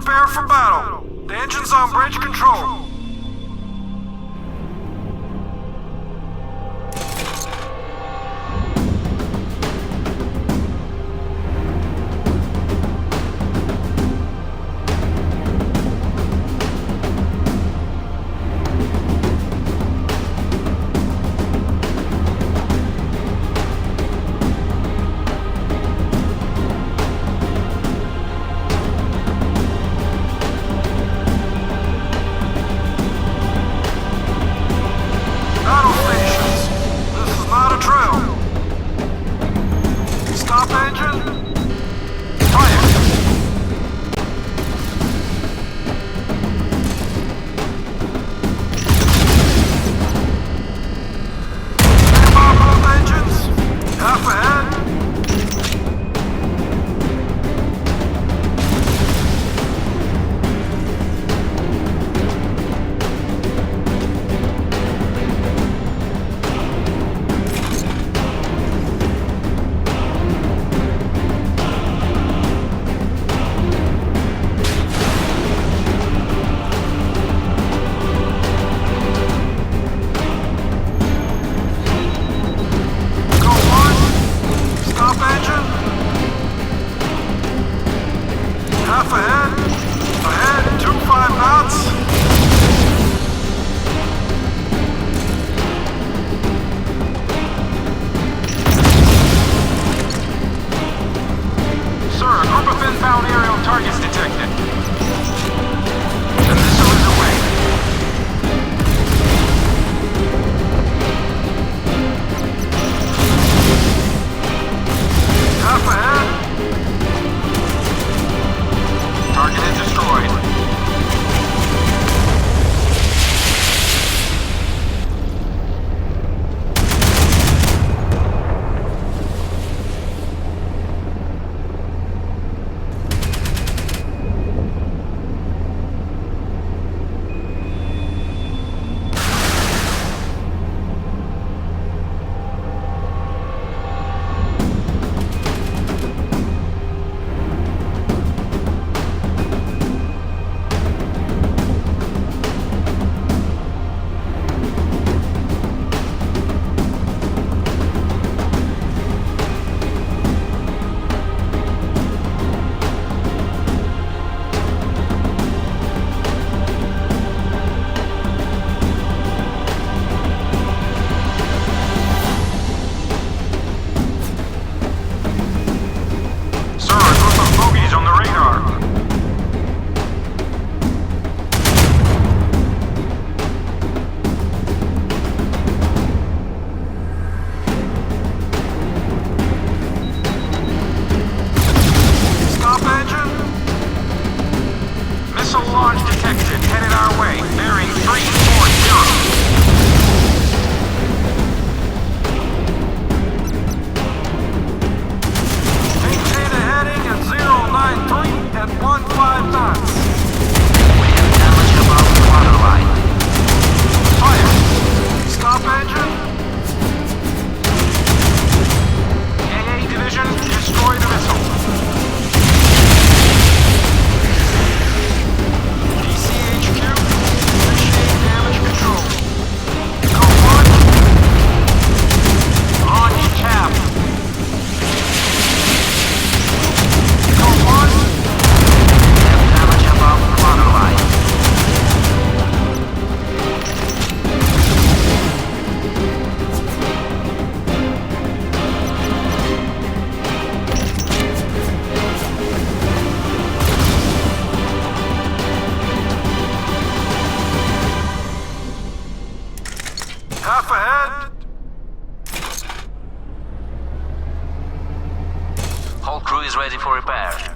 prepare for battle. The engine's on bridge control. Battle stations. This is not a drill. Stop engine. Fire. Stand by both engines. Half ahead. Go one. Stop engine. Half ahead. Ahead. 25 knots. Sir, a group of inbound aerial targets detected. The missile is away. Half ahead. Target is destroyed. Sir, a group of bogies on the radar. Stop engine. Missile launch detected. Headed our way. Bearing 340. Maintain a heading at 093 at 15 knots. We have damage above the waterline. Fire. Stop engine. AA division, destroy the missile. DCHQ, initiate damage control. Go one. Launch cap. Go one. We have damage above the waterline. Half ahead. Whole crew is ready for repair.